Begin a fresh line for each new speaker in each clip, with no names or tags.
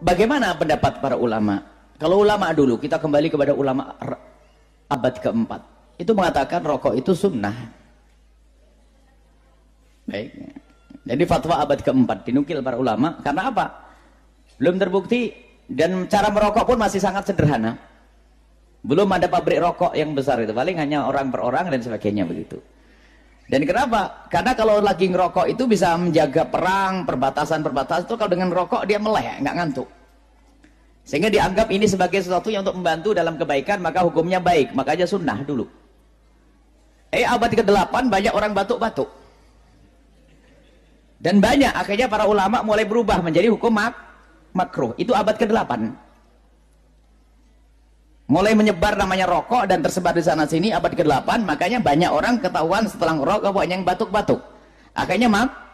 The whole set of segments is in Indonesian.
bagaimana pendapat para ulama? Kalau ulama dulu, kita kembali kepada ulama abad keempat, itu mengatakan rokok itu sunnah. Baik. Jadi fatwa abad keempat dinukil para ulama. Karena apa? Belum terbukti, dan cara merokok pun masih sangat sederhana. Belum ada pabrik rokok yang besar itu, paling hanya orang per orang dan sebagainya begitu. Dan kenapa? Karena kalau lagi ngerokok itu bisa menjaga perang, perbatasan-perbatasan itu. Kalau dengan rokok dia melek, nggak ngantuk. Sehingga dianggap ini sebagai sesuatu yang untuk membantu dalam kebaikan, maka hukumnya baik. Makanya sunnah dulu. Abad ke-8 banyak orang batuk-batuk. Dan banyak, akhirnya para ulama mulai berubah menjadi hukum makruh. Itu abad ke-8. Mulai menyebar namanya rokok dan tersebar di sana sini abad ke-8. Makanya banyak orang ketahuan setelah ngerokok banyak yang batuk-batuk. Akhirnya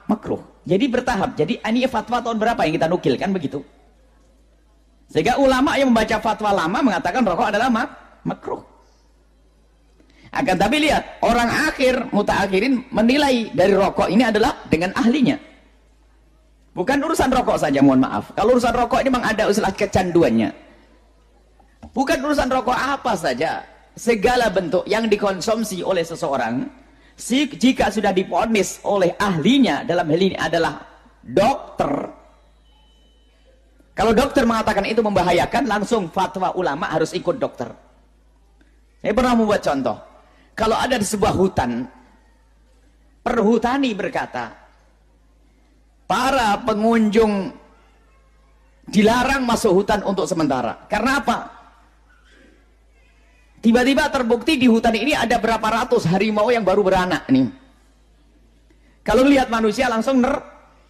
makruh. Jadi bertahap. Jadi ini fatwa tahun berapa yang kita nukil, kan begitu. Sehingga ulama yang membaca fatwa lama mengatakan rokok adalah makruh. Akan tapi lihat, orang akhir, mutaakhirin menilai dari rokok ini adalah dengan ahlinya. Bukan urusan rokok saja, mohon maaf. Kalau urusan rokok ini memang ada usaha kecanduannya. Bukan urusan rokok apa saja. Segala bentuk yang dikonsumsi oleh seseorang, jika sudah divonis oleh ahlinya, dalam hal ini adalah dokter. Kalau dokter mengatakan itu membahayakan, langsung fatwa ulama harus ikut dokter. Saya pernah membuat contoh. Kalau ada di sebuah hutan, perhutani berkata, para pengunjung dilarang masuk hutan untuk sementara. Karena apa? Tiba-tiba terbukti di hutan ini ada berapa ratus harimau yang baru beranak nih. Kalau lihat manusia langsung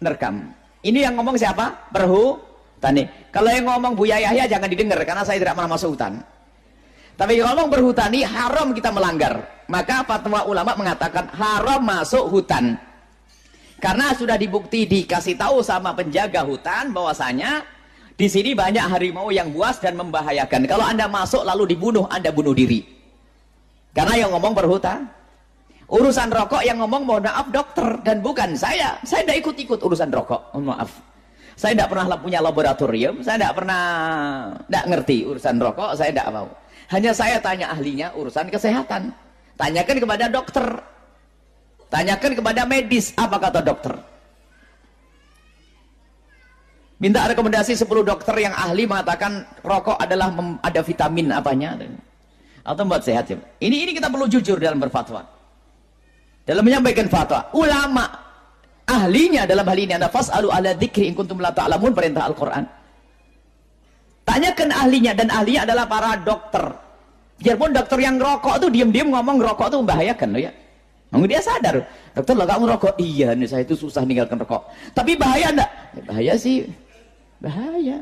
nerekam. Ini yang ngomong siapa? Perhutani. Kalau yang ngomong Buya Yahya jangan didengar, karena saya tidak pernah masuk hutan. Tapi kalau ngomong berhutani, haram kita melanggar. Maka fatwa ulama mengatakan haram masuk hutan. Karena sudah dibukti, dikasih tahu sama penjaga hutan bahwasanya di sini banyak harimau yang buas dan membahayakan. Kalau Anda masuk lalu dibunuh, Anda bunuh diri. Karena yang ngomong berhutan. Urusan rokok yang ngomong mohon maaf dokter, dan bukan saya. Saya tidak ikut-ikut urusan rokok, mohon maaf. Saya tidak pernah punya laboratorium, saya tidak ngerti urusan rokok, saya tidak mau. Hanya saya tanya ahlinya urusan kesehatan. Tanyakan kepada dokter. Tanyakan kepada medis, apa kata dokter. Minta rekomendasi 10 dokter yang ahli mengatakan rokok adalah ada vitamin apanya. Atau membuat sehat. Ini kita perlu jujur dalam berfatwa. Dalam menyampaikan fatwa. Ulama ahlinya dalam hal ini, anda fas'alu ala dzikri in kuntum la ta'lamun, perintah Al-Quran. Tanyakan ahlinya, dan ahlinya adalah para dokter. Biarpun dokter yang rokok tuh diam-diam ngomong rokok tuh membahayakan loh ya. Dia sadar, dokter lah kamu rokok. Iya nih, saya itu susah ninggalkan rokok. Tapi bahaya enggak? Ya, bahaya sih, bahaya.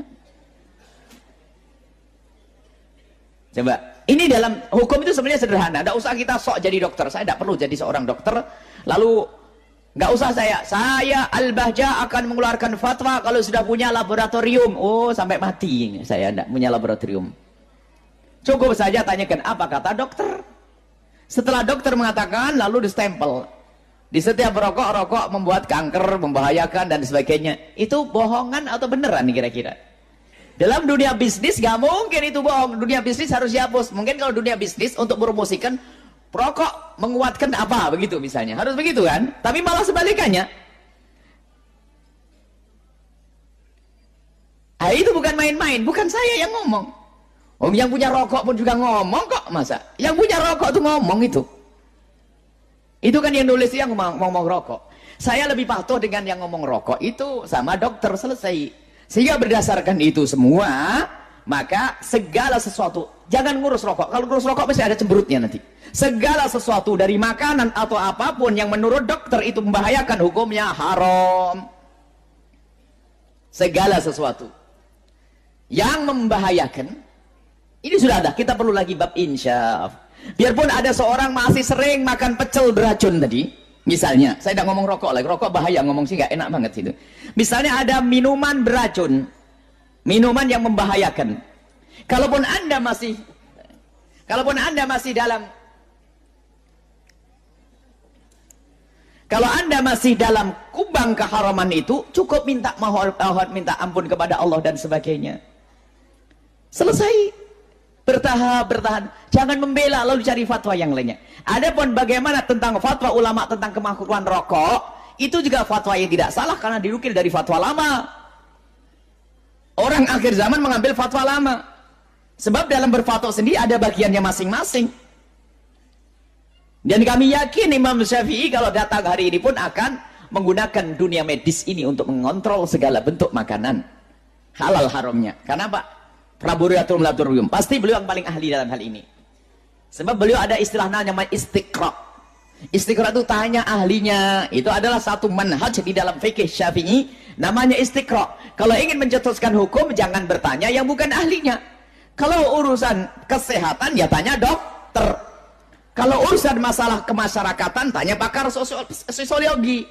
Coba, ini dalam hukum itu sebenarnya sederhana. Tidak usah kita sok jadi dokter. Saya tidak perlu jadi seorang dokter. Lalu nggak usah saya Al-Bahja akan mengeluarkan fatwa kalau sudah punya laboratorium. Oh, sampai mati ini saya tidak punya laboratorium. Cukup saja tanyakan apa kata dokter. Setelah dokter mengatakan, lalu distempel. Di setiap rokok membuat kanker, membahayakan dan sebagainya. Itu bohongan atau beneran nih kira-kira? Dalam dunia bisnis gak mungkin itu bohong. Dunia bisnis harus dihapus. Mungkin kalau dunia bisnis untuk promosikan rokok menguatkan apa begitu misalnya, harus begitu kan? Tapi malah sebalikannya. Itu bukan main-main, bukan saya yang ngomong. Yang punya rokok pun juga ngomong kok, masa? Yang punya rokok tuh ngomong itu. Itu kan yang nulis yang ngomong rokok. Saya lebih patuh dengan yang ngomong rokok itu sama dokter, selesai. Sehingga berdasarkan itu semua, maka segala sesuatu, jangan ngurus rokok. Kalau ngurus rokok pasti ada cemberutnya nanti. Segala sesuatu dari makanan atau apapun yang menurut dokter itu membahayakan, hukumnya haram. Segala sesuatu yang membahayakan, ini sudah ada. Kita perlu lagi bab insyaf. Biarpun ada seorang masih sering makan pecel beracun tadi, misalnya, saya tidak ngomong rokok lagi, rokok bahaya, ngomong sih nggak enak banget itu. Misalnya ada minuman beracun, minuman yang membahayakan. Kalaupun anda masih Kalau Anda masih dalam kubang keharaman itu, cukup minta mohon, minta ampun kepada Allah dan sebagainya. Selesai. Bertahan. Jangan membela lalu cari fatwa yang lainnya. Adapun bagaimana tentang fatwa ulama tentang kemakruhan rokok, itu juga fatwa yang tidak salah karena dinukil dari fatwa lama. Orang akhir zaman mengambil fatwa lama. Sebab dalam berfatwa sendiri ada bagiannya masing-masing. Dan kami yakin Imam Syafi'i kalau datang hari ini pun akan menggunakan dunia medis ini untuk mengontrol segala bentuk makanan halal haramnya. Karena apa? Praburiatum Laturium. Pasti beliau yang paling ahli dalam hal ini. Sebab beliau ada istilah namanya istiqra. Istiqra itu tanya ahlinya. Itu adalah satu manhaj di dalam fikih Syafi'i. Namanya istiqra. Kalau ingin mencetuskan hukum, jangan bertanya yang bukan ahlinya. Kalau urusan kesehatan, ya tanya dokter. Kalau urusan masalah kemasyarakatan, tanya pakar sosiologi.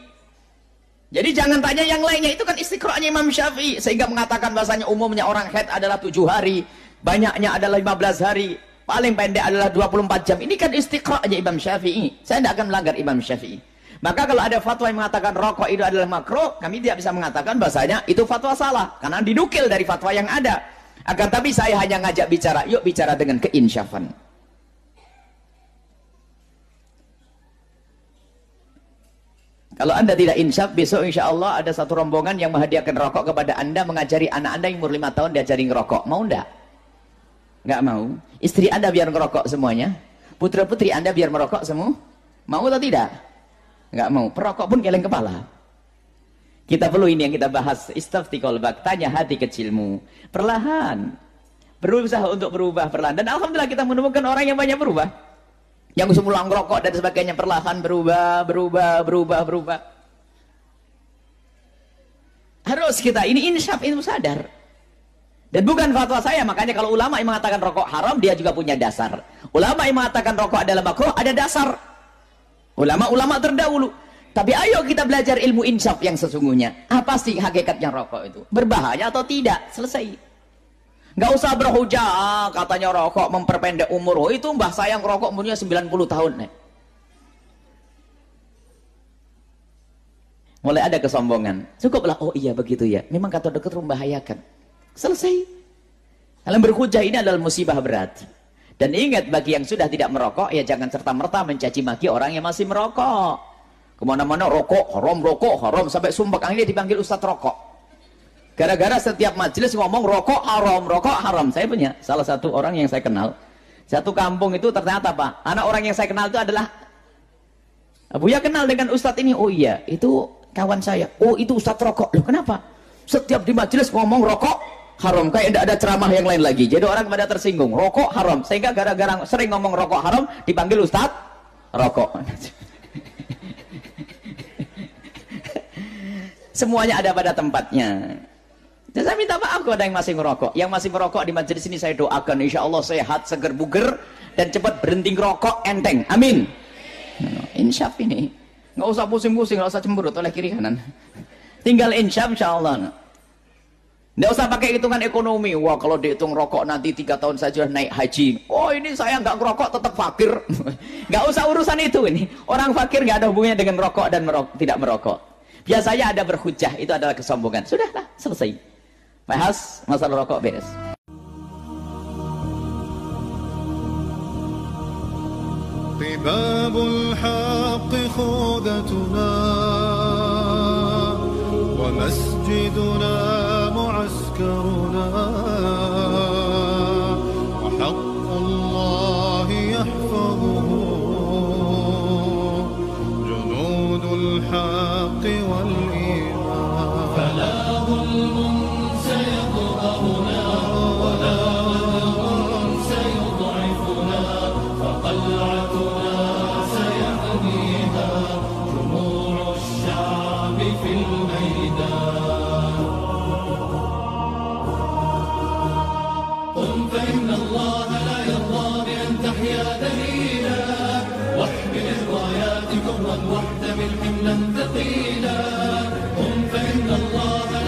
Jadi jangan tanya yang lainnya. Itu kan istiqra'nya Imam Syafi'i. Sehingga mengatakan bahasanya umumnya orang haid adalah 7 hari. Banyaknya adalah 15 hari. Paling pendek adalah 24 jam. Ini kan istiqra'nya Imam Syafi'i. Saya tidak akan melanggar Imam Syafi'i. Maka kalau ada fatwa yang mengatakan rokok itu adalah makruh, kami tidak bisa mengatakan bahasanya itu fatwa salah. Karena dinukil dari fatwa yang ada. Akan tapi saya hanya ngajak bicara. Yuk bicara dengan keinsyafan. Kalau Anda tidak insaf, besok insya Allah ada satu rombongan yang menghadiahkan rokok kepada Anda, mengajari anak Anda yang umur 5 tahun diajari ngerokok. Mau enggak? Enggak mau. Istri Anda biar ngerokok semuanya. Putra-putri Anda biar merokok semua. Mau atau tidak? Enggak mau. Perokok pun geleng kepala. Kita perlu ini yang kita bahas. Istafti qalbak, tanya hati kecilmu. Perlahan. Berusaha untuk berubah perlahan. Dan alhamdulillah kita menemukan orang yang banyak berubah. Yang semula ngerokok dan sebagainya perlahan berubah. Harus kita ini insaf, ini sadar. Dan bukan fatwa saya, makanya kalau ulama yang mengatakan rokok haram, dia juga punya dasar. Ulama yang mengatakan rokok adalah makruh, ada dasar. Ulama-ulama terdahulu. Tapi ayo kita belajar ilmu insaf yang sesungguhnya. Apa sih hakikatnya rokok itu? Berbahaya atau tidak? Selesai. Nggak usah berhujah, katanya rokok memperpendek umur. Oh, itu mbah saya ngerokok umurnya 90 tahun. Mulai ada kesombongan. Cukuplah, oh iya begitu ya. Memang kata dokter membahayakan. Selesai. Dalam berhujah ini adalah musibah berat. Dan ingat bagi yang sudah tidak merokok, ya jangan serta-merta mencaci maki orang yang masih merokok. Kemana-mana rokok haram, sampai sumpah akhirnya dipanggil Ustadz rokok. Gara-gara setiap majelis ngomong rokok haram. Saya punya salah satu orang yang saya kenal. Satu kampung itu ternyata apa? Anak orang yang saya kenal itu adalah Buya kenal dengan Ustadz ini. Oh iya, itu kawan saya. Oh itu Ustadz rokok. Loh kenapa? Setiap di majelis ngomong rokok haram. Kayak tidak ada ceramah yang lain lagi. Jadi orang pada tersinggung. Rokok haram. Sehingga gara-gara sering ngomong rokok haram, dipanggil Ustadz rokok. Semuanya ada pada tempatnya. Dan saya minta maaf kepada yang masih merokok. Yang masih merokok di majelis ini saya doakan insya Allah sehat, seger, buger, dan cepat berhenti ngerokok enteng. Amin. Insyaf ini. Nggak usah pusing-pusing, nggak usah cemberut oleh kiri kanan. Tinggal insyaf insya Allah. Nggak usah pakai hitungan ekonomi. Wah kalau dihitung rokok nanti 3 tahun saja naik haji. Oh ini saya nggak ngerokok tetap fakir. Nggak usah urusan itu ini. Orang fakir nggak ada hubungannya dengan merokok dan tidak merokok. Biasanya ada berhujah, itu adalah kesombongan. Sudahlah, selesai. Bahas masalah rokok beres. Qibabul haqqi khudatuna wa masjiduna mu'askaruna wa haqqullahi yahfazuhu junudul haqqi wal iman falahul واحتمل حملا ثقيلا قم فإن الله